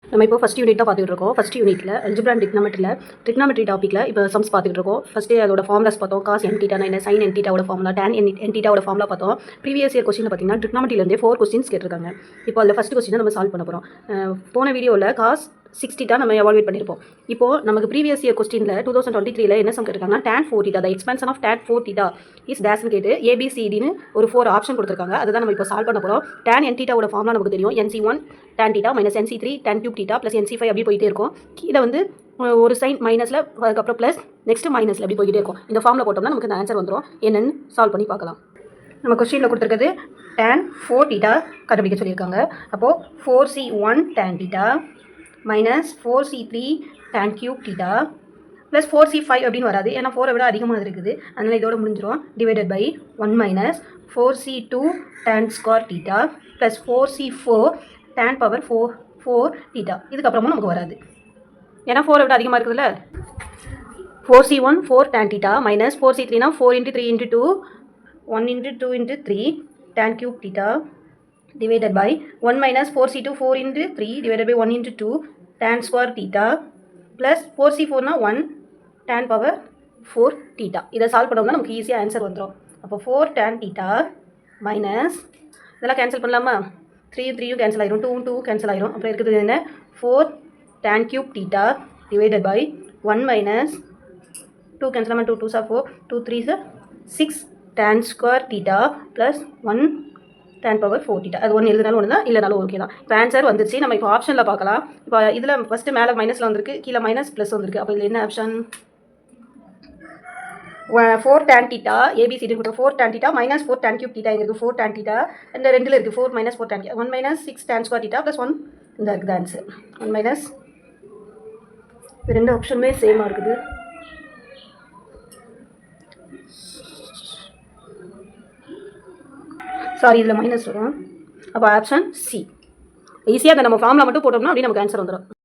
நம்ம இப்போ first unit தான் பார்த்துட்டு இருக்கோம். ஃபஸ்ட் யூனிட்டில் அல்ஜிப்ரா அண்ட் ட்ரிக்னாமெட்ரி டாப்பிக்கில் இப்போ சம்ஸ் பார்த்துட்டு இருக்கோம். ஃபஸ்ட்டு அதோட ஃபார்முலாஸ் பார்த்தோம். காஸ் என் டீட்டானா என்ன, சைன் என் டீட்டாவோட ஃபார்முலா, டேன் என் டீட்டாவோட ஃபார்முலா பார்த்தோம். ப்ரீவியஸ் இயர் கொஸ்டின் பார்த்தீங்கன்னா ட்ரிக்னாமெட்ரிலேருந்தே 4 கொஸ்டின்ஸ் கேட்டிருக்காங்க. இப்போ அதில் ஃபஸ்ட் கொஸ்டினை நம்ம சால்வ் பண்ண போகிறோம். போன வீடியோவில் காஸ் 60 தான் நம்ம எவால்வேட் பண்ணியிருப்போம். இப்போ நமக்கு ப்ரீவியஸ் இயர் கொஸ்டினில் 2023 என்ன சம் கேட்டிருக்காங்கன்னா tan 4 theta, the expansion of tan 4 theta is டேஸ்னு கேட்டு ஏபிசிடின்னு ஒரு 4 ஆப்ஷன் கொடுத்துருக்காங்க. அதுதான் நம்ம இப்போ சால்வ் பண்ண போகிறோம். tan n theta ஓட ஃபார்முலா நமக்கு தெரியும். NC1 tan theta minus NC3 tan cube theta plus NC5 அப்படி போயிட்டே இருக்கும். கீழே வந்து ஒரு சைன் மைனஸில், அதுக்கப்புறம் ப்ளஸ், நெக்ஸ்ட் மைனஸில் அப்படி போய்கிட்டே இருக்கும். இந்த ஃபார்மில் போட்டோம்னா நமக்கு இந்த ஆன்சர் வந்துடும். என்னென்னு சால்வ் பண்ணி பார்க்கலாம். நம்ம கொஸ்டினில் கொடுத்துருக்கிறது tan 4 theta கண்டுபிடிக்க சொல்லியிருக்காங்க. அப்போது 4C1 tan theta minus 4C3 tan cube theta plus 4C5 அப்படின்னு வராது, ஏன்னா 4 விட அதிகமாக இருக்குது, அதனால் இதோட முடிஞ்சிடும். Divided by 1 minus 4C2 tan square theta plus 4C4 tan power 4 theta. இதுக்கப்புறமும் நமக்கு வராது, ஏன்னா 4 விட அதிகமாக இருக்குதுல்ல. 4C1 4 tan theta minus 4C3 னா 4 × 3 × 2 1 × 2 × 3 tan cube theta divided by 1 minus 4C2 4 × 3 divided by 1 × 2 tan square theta plus 4C4 னா 1 tan power 4 theta. இதை சால்வ் பண்ணோம்னா நமக்கு ஈஸியாக ஆன்சர் வந்துடும். அப்போ 4 tan theta மைனஸ் இதெல்லாம் கேன்சல் பண்ணலாமா? 3 3 கேன்சல் ஆயிரும், 2 2 கேன்சல் ஆயிரும். அப்புறம் இருக்குது என்ன, 4 tan cube theta divided by 1 minus 2 cancel ஆகாமல் 2 2s are 4 2 3s are 6 tan square theta plus 1 tan power 4 theta. அது ஒன்று எழுதினாலும் ஒன்று தான், இல்லைனாலும் ஓகே தான். இப்போ ஆன்சர் வந்துருச்சு. நம்ம இப்போ ஆப்ஷனில் பார்க்கலாம். இப்போ இதில் ஃபஸ்ட்டு மேலே மைனஸில் வந்திருக்கு, கீழே மைனஸ் ப்ளஸ் வந்திருக்கு. அப்போ இதில் என்ன ஆப்ஷன்? 4 tan theta ஏபிசிடி கொடுத்து 4 tan theta minus 4 tan cube theta இங்கே இருக்குது. 4 tan theta இந்த ரெண்டில் இருக்குது. 4 minus 4 tan theta 1 minus 6 tan square theta plus 1 இந்த இருக்குது ஆன்சர். 1 minus இது ரெண்டு ஆப்ஷனுமே சேமாக இருக்குது. சாரி, இதில் மைனஸ் வரும். அப்போ ஆப்ஷன் சி. ஈஸியாக அதை நம்ம ஃபார்முலா மட்டும் போட்டோம்னா அப்படி நமக்கு ஆன்சர் வந்துடும்.